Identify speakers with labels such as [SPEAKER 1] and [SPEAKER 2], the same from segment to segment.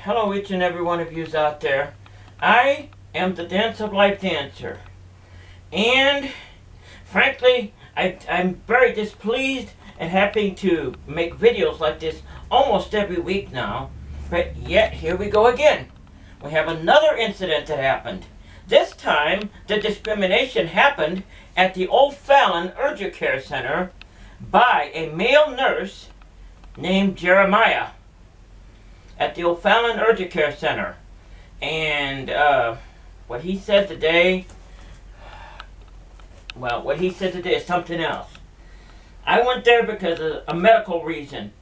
[SPEAKER 1] Hello each and every one of yous out there. I am the Dance of Life dancer. And frankly, I'm very displeased and happy to make videos like this almost every week now. But yet, here we go again. We have another incident that happened. This time, the discrimination happened at the old Fallon Urgicare Center by a male nurse named Jeremiah at the old Fallon Urgicare Center. And what he said today, is something else. I went there because of a medical reason.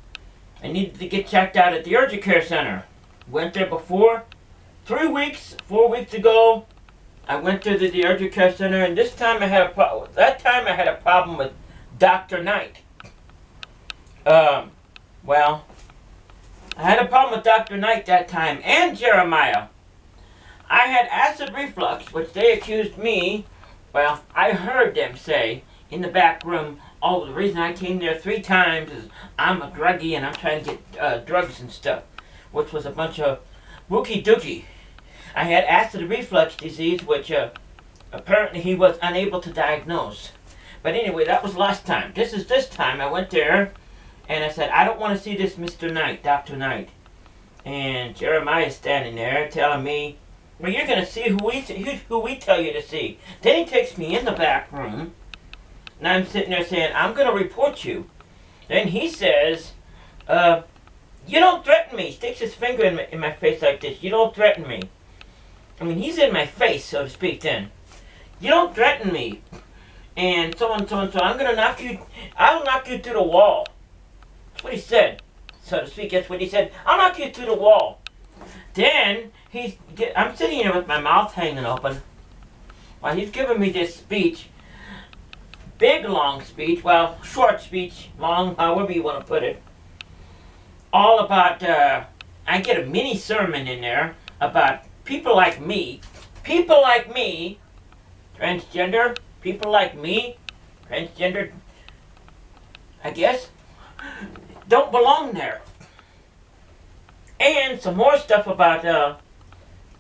[SPEAKER 1] I needed to get checked out at the Urgicare Center. Went there before. 4 weeks ago, I went to the Urgicare Center, and this time I had a problem. That time I had a problem with Dr. Knight. I had a problem with Dr. Knight that time, and Jeremiah. I had acid reflux, which they accused me, I heard them say in the back room, the reason I came there 3 times is I'm a druggie and I'm trying to get drugs and stuff, which was a bunch of wookie dookie. I had acid reflux disease, which apparently he was unable to diagnose. But anyway, that was last time. This time I went there, and I said, I don't want to see this Mr. Knight, Dr. Knight. And Jeremiah is standing there telling me, well, you're going to see who we tell you to see. Then he takes me in the back room, and I'm sitting there saying, I'm going to report you. Then he says, you don't threaten me. He sticks his finger in my face like this. You don't threaten me. I mean, he's in my face, so to speak, then. You don't threaten me. And so and so and so. I'm going to knock you, I'll knock you through the wall. That's what he said, so to speak. That's what he said. I'll knock you through the wall. Then, I'm sitting here with my mouth hanging open while he's giving me this speech. Big, long speech. Short speech, long, however you want to put it. All about, I get a mini sermon in there about people like me, transgender, people like me, transgender, I guess, don't belong there. And some more stuff about,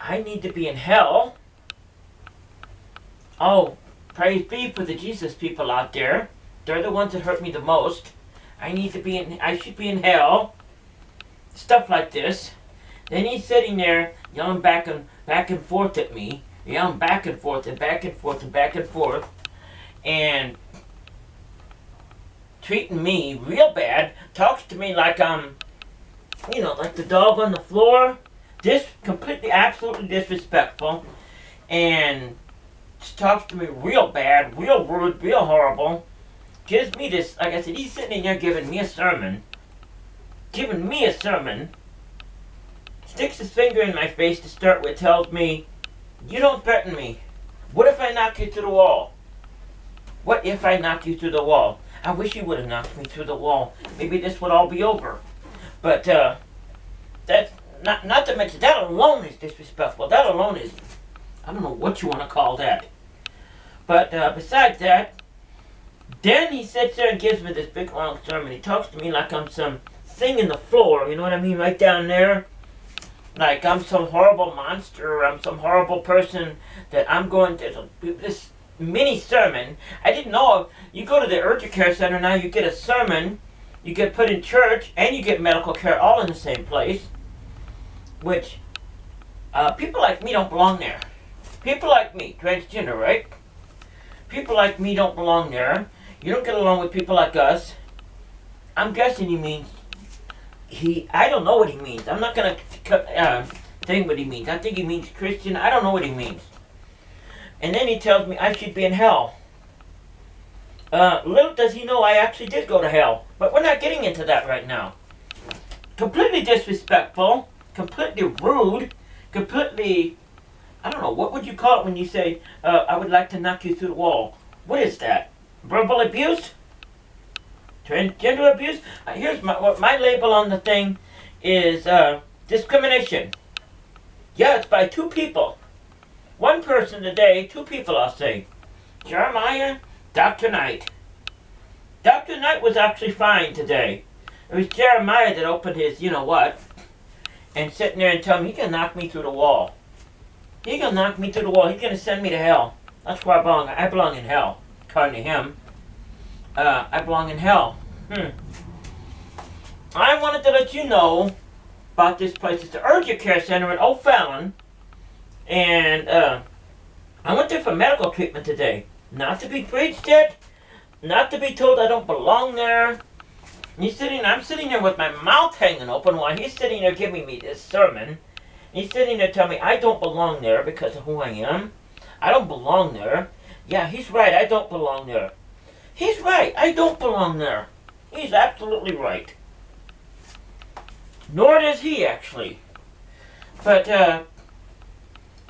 [SPEAKER 1] I need to be in hell. Oh, praise be for the Jesus people out there. They're the ones that hurt me the most. I should be in hell. Stuff like this. Then he's sitting there yelling back and forth at me. Yelling back and forth and back and forth and back and forth. And treating me real bad. Talks to me like I'm, like the dog on the floor. Completely, absolutely disrespectful. And talks to me real bad, real rude, real horrible. Gives me this, like I said, he's sitting in there giving me a sermon. Sticks his finger in my face to start with, tells me, you don't threaten me. What if I knock you through the wall? What if I knock you through the wall? I wish you would have knocked me through the wall. Maybe this would all be over. But that's not to mention, that alone is disrespectful. That alone is, I don't know what you want to call that. But besides that, then he sits there and gives me this big long sermon. He talks to me like I'm some thing in the floor, you know what I mean, right down there. Like I'm some horrible monster, or I'm some horrible person that I'm going to, this mini sermon. I didn't know, you go to the Urgicare Center now, you get a sermon, you get put in church, and you get medical care all in the same place. Which, people like me don't belong there. People like me, transgender, right? People like me don't belong there. You don't get along with people like us. I'm guessing he means, I don't know what he means. I'm not going to think what he means. I think he means Christian. I don't know what he means. And then he tells me I should be in hell. Little does he know I actually did go to hell. But we're not getting into that right now. Completely disrespectful. Completely rude. Completely, I don't know, what would you call it when you say, I would like to knock you through the wall? What is that? Verbal abuse? Transgender abuse? Here's my label on the thing is discrimination. Yeah, it's by 2 people. 1 person today, 2 people I'll say. Jeremiah, Dr. Knight. Dr. Knight was actually fine today. It was Jeremiah that opened his you-know-what. and sitting there and telling me he's gonna knock me through the wall. He's gonna knock me through the wall. He's gonna send me to hell. That's where I belong. I belong in hell, according to him. I belong in hell. I wanted to let you know about this place. It's the Urgicare Center in Fallon. And I went there for medical treatment today. Not to be preached at, not to be told I don't belong there. I'm sitting there with my mouth hanging open while he's sitting there giving me this sermon. He's sitting there telling me I don't belong there because of who I am. I don't belong there. Yeah, he's right, I don't belong there. He's right, I don't belong there. He's absolutely right. Nor does he, actually. But,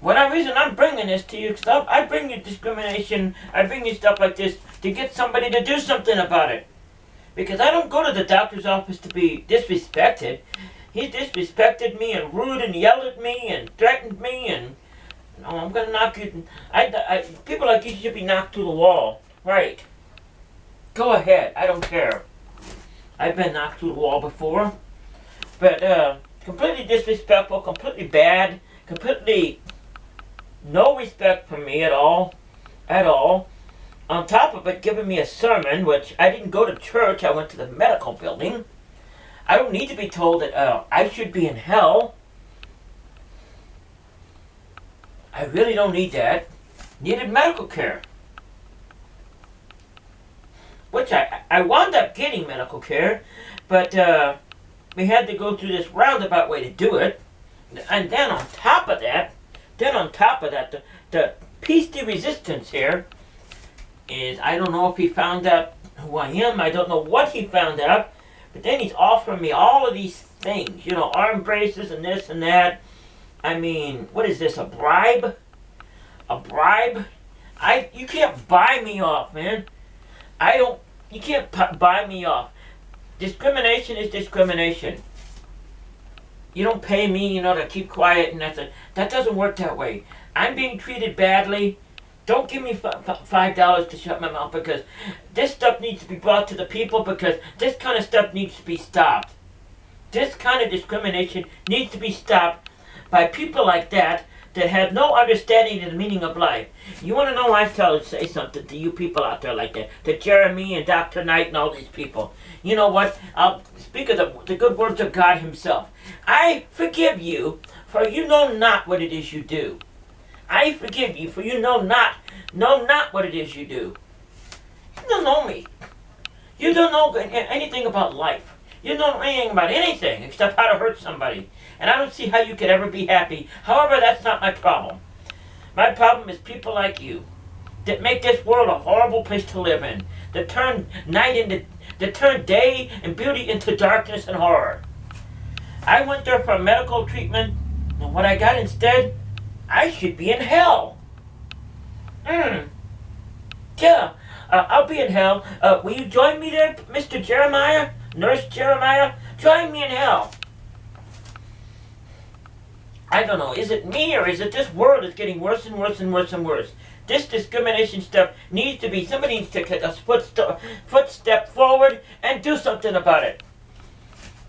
[SPEAKER 1] one reason I'm bringing this to you, because I bring you discrimination, I bring you stuff like this to get somebody to do something about it. Because I don't go to the doctor's office to be disrespected. He disrespected me and rude and yelled at me and threatened me and, I'm going to knock you. People like you should be knocked through the wall. Right. Go ahead, I don't care. I've been knocked through the wall before. But, completely disrespectful, completely bad, completely no respect for me at all. On top of it, giving me a sermon, which I didn't go to church, I went to the medical building. I don't need to be told that I should be in hell. I really don't need that. Needed medical care. Which I wound up getting medical care, but we had to go through this roundabout way to do it. And then on top of that, the piece de resistance here is, I don't know if he found out who I am, I don't know what he found out, but then he's offering me all of these things, arm braces and this and that. I mean, what is this, a bribe? A bribe? You can't buy me off, man. You can't buy me off. Discrimination is discrimination. You don't pay me, to keep quiet, and that doesn't work that way. I'm being treated badly. Don't give me $5 to shut my mouth, because this stuff needs to be brought to the people, because this kind of stuff needs to be stopped. This kind of discrimination needs to be stopped by people like that have no understanding of the meaning of life. You want to know why I say something to you people out there like that, to Jeremy and Dr. Knight and all these people. You know what? I'll speak of the good words of God himself. I forgive you, for you know not what it is you do. I forgive you, for you know not what it is you do. You don't know me. You don't know anything about life. You don't know anything about anything except how to hurt somebody. And I don't see how you could ever be happy. However, that's not my problem. My problem is people like you that make this world a horrible place to live in. That turn day and beauty into darkness and horror. I went there for medical treatment, and what I got instead, I should be in hell. Yeah, I'll be in hell. Will you join me there, Mr. Jeremiah? Nurse Jeremiah? Join me in hell. I don't know, is it me or is it this world is getting worse and worse and worse and worse? This discrimination stuff needs to be, somebody needs to take a footstep forward and do something about it.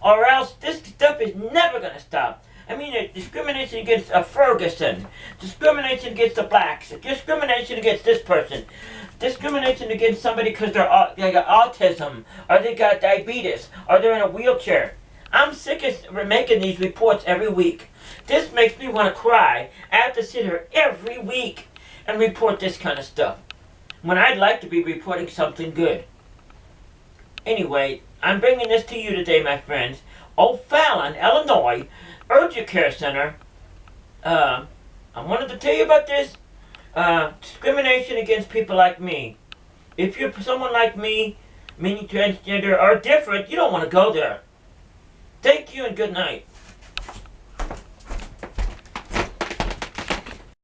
[SPEAKER 1] Or else this stuff is never going to stop. I mean, discrimination against a Ferguson, discrimination against the blacks, discrimination against this person, discrimination against somebody because they got autism, or they got diabetes, or they're in a wheelchair. I'm sick of making these reports every week. This makes me want to cry. I have to sit here every week and report this kind of stuff, when I'd like to be reporting something good. Anyway, I'm bringing this to you today, my friends. Fallon, Illinois, Urgicare Center. I wanted to tell you about this. Discrimination against people like me. If you're someone like me, meaning transgender or different, you don't want to go there. Thank you and good night.